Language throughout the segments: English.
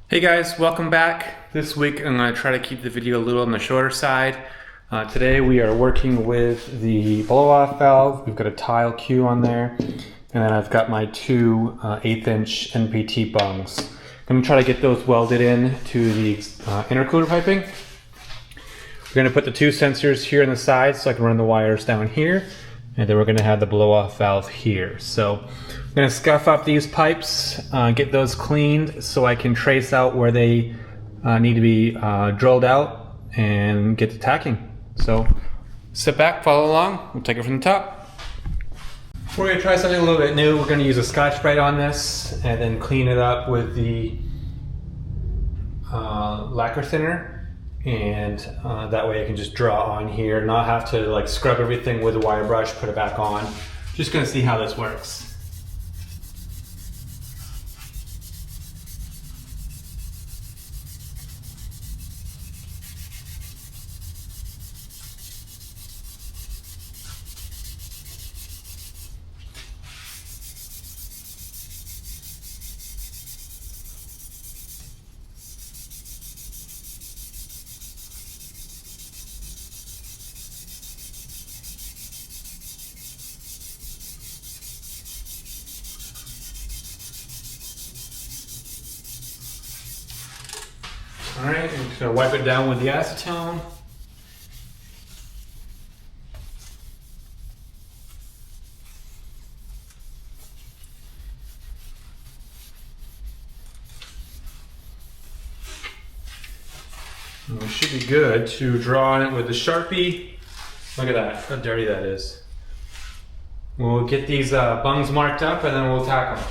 Hey guys, welcome back. This week I'm going to try to keep the video a little on the shorter side. Today we are working with the blow-off valve. We've got a tile Q on there, and then I've got my two 1/8" NPT bungs. I'm going to try to get those welded in to the intercooler piping. We're going to put the two sensors here on the side so I can run the wires down here, and then we're going to have the blow-off valve here. So I'm going to scuff up these pipes, get those cleaned so I can trace out where they need to be drilled out and get to tacking. So sit back, follow along, we'll take it from the top. We're going to try something a little bit new. We're going to use a Scotch-Brite on this and then clean it up with the lacquer thinner, and that way I can just draw on here, not have to like scrub everything with a wire brush, put it back on. Just going to see how this works. Alright, I'm just going to wipe it down with the acetone. And we should be good to draw on it with the Sharpie. Look at that, how dirty that is. We'll get these bungs marked up and then we'll tack them.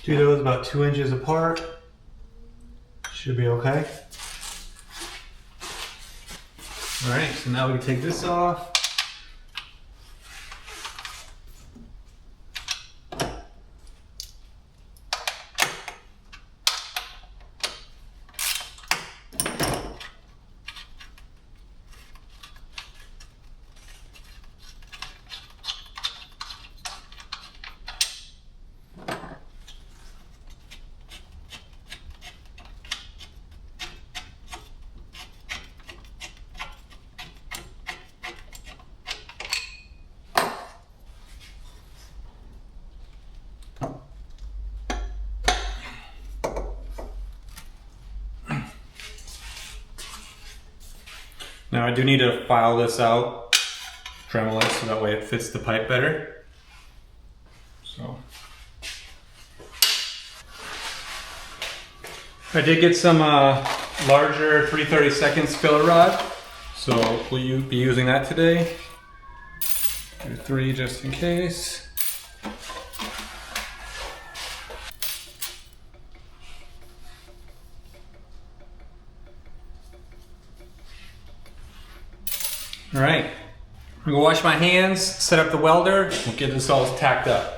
Do those about 2 inches apart. Should be okay. Alright, so now we can take this off. Now I do need to file this out, Dremel it, so that way it fits the pipe better. So I did get some larger 3/32 filler rod, so we'll be using that today. Do 3 just in case. All right, I'm gonna wash my hands, set up the welder, we'll get this all tacked up.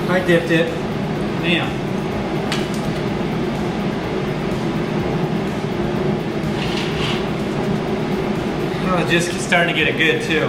I dipped it. Damn. Oh, just starting to get it good too.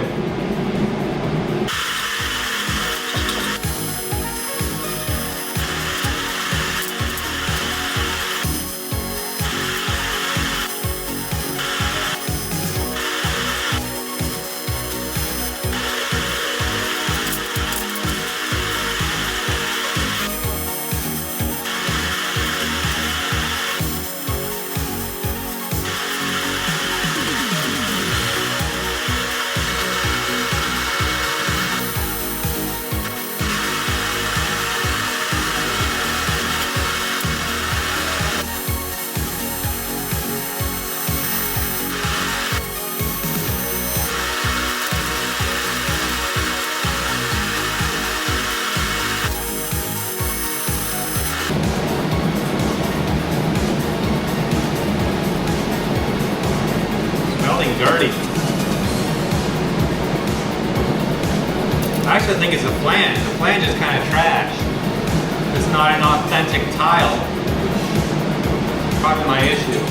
flange. The flange is kind of trash. It's not an authentic tile. Probably my issue.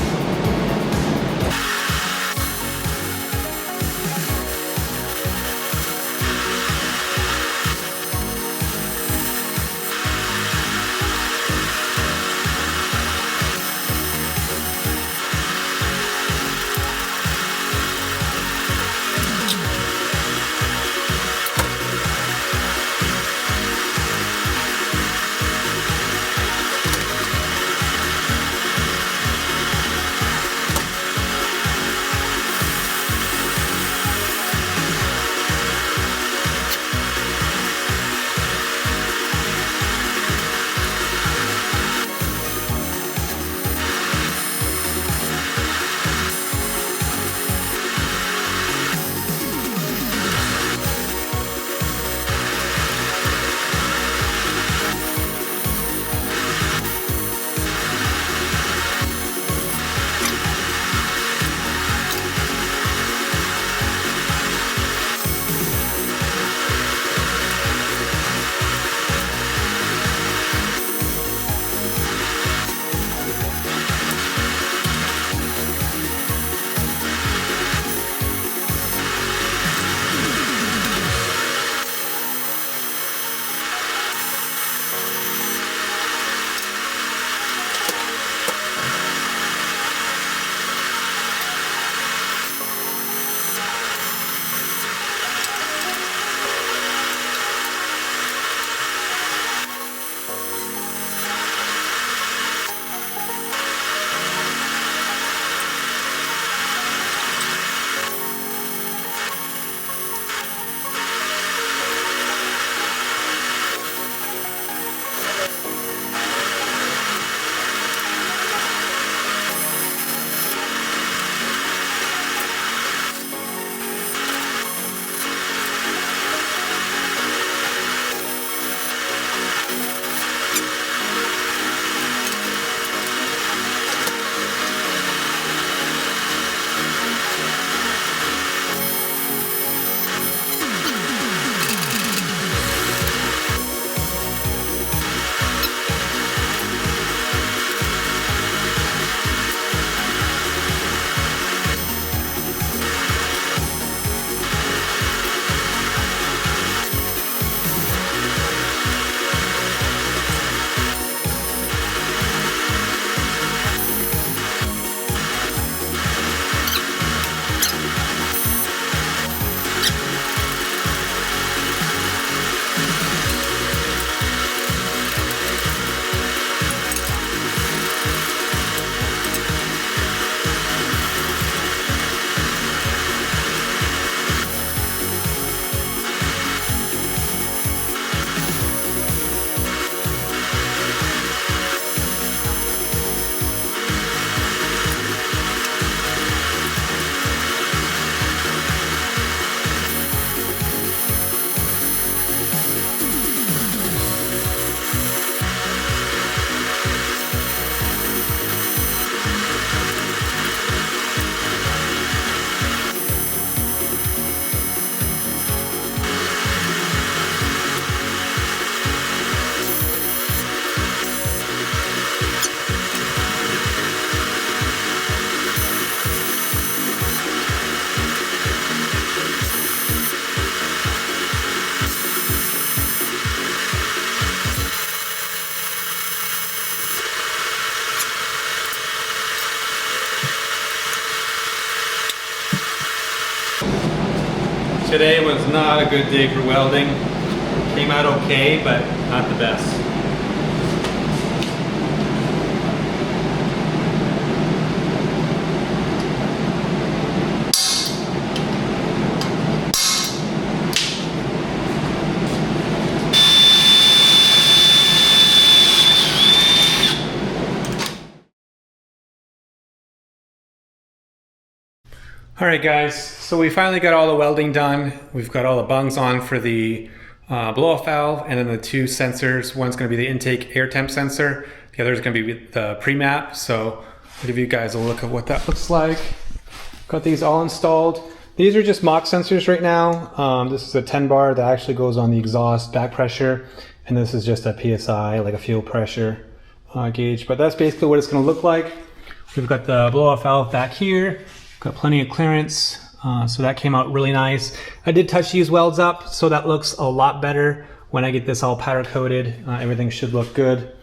Today was not a good day for welding. Came out okay, but not the best. All right guys, so we finally got all the welding done. We've got all the bungs on for the blow-off valve, and then the two sensors. One's going to be the intake air temp sensor. The other is going to be the pre-map. So I'll give you guys a look at what that looks like. Got these all installed. These are just mock sensors right now. This is a 10 bar that actually goes on the exhaust back pressure, and this is just a PSI, like a fuel pressure gauge. But that's basically what it's going to look like. We've got the blow-off valve back here, got plenty of clearance, so that came out really nice. I did touch these welds up, so that looks a lot better when I get this all powder coated. Everything should look good.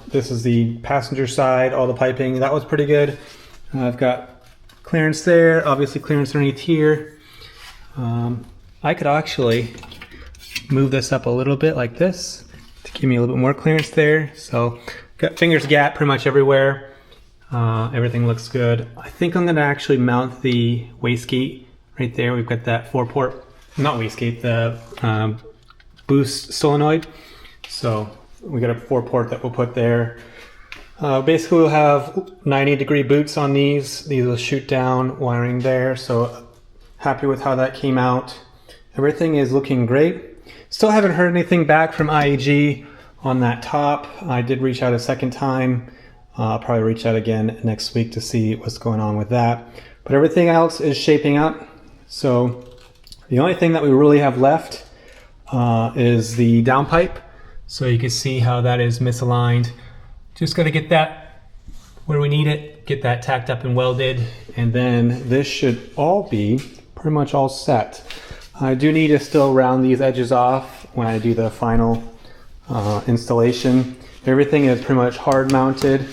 This is the passenger side, all the piping, that was pretty good. I've got clearance there, obviously clearance underneath here. I could actually move this up a little bit like this to give me a little bit more clearance there. So got fingers gap pretty much everywhere. Everything looks good. I think I'm gonna actually mount the wastegate right there. We've got that 4-port, not wastegate, the boost solenoid. So we got a 4-port that we'll put there. Basically we'll have 90-degree boots on these. These will shoot down wiring there. So happy with how that came out. Everything is looking great. Still haven't heard anything back from IAG on that top. I did reach out a second time. I'll probably reach out again next week to see what's going on with that. But everything else is shaping up. So the only thing that we really have left is the downpipe. So you can see how that is misaligned. Just got to get that where we need it, get that tacked up and welded, and then this should all be pretty much all set. I do need to still round these edges off when I do the final installation. Everything is pretty much hard mounted.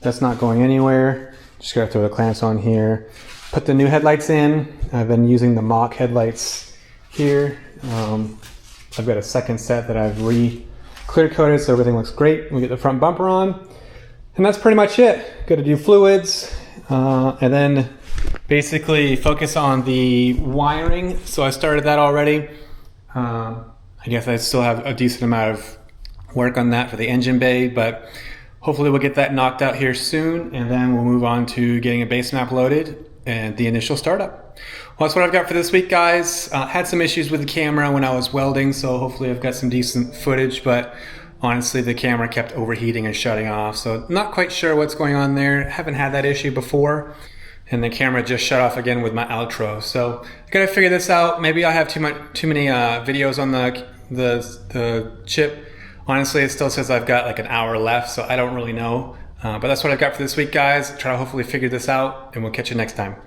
That's not going anywhere. Just gotta throw the clamps on here. Put the new headlights in. I've been using the mock headlights here. I've got a second set that I've clear coated, so everything looks great. We get the front bumper on, and that's pretty much it. Got to do fluids, and then basically focus on the wiring. So I started that already. I guess I still have a decent amount of work on that for the engine bay, but hopefully we'll get that knocked out here soon, and then we'll move on to getting a base map loaded and the initial startup. Well, that's what I've got for this week, guys. Had some issues with the camera when I was welding, so hopefully I've got some decent footage, but honestly the camera kept overheating and shutting off, so not quite sure what's going on there. Haven't had that issue before, and the camera just shut off again with my outro. So I gotta figure this out. Maybe I have too many videos on the chip. Honestly, it still says I've got like an hour left, so I don't really know. But that's what I've got for this week, guys. Try to hopefully figure this out, and we'll catch you next time.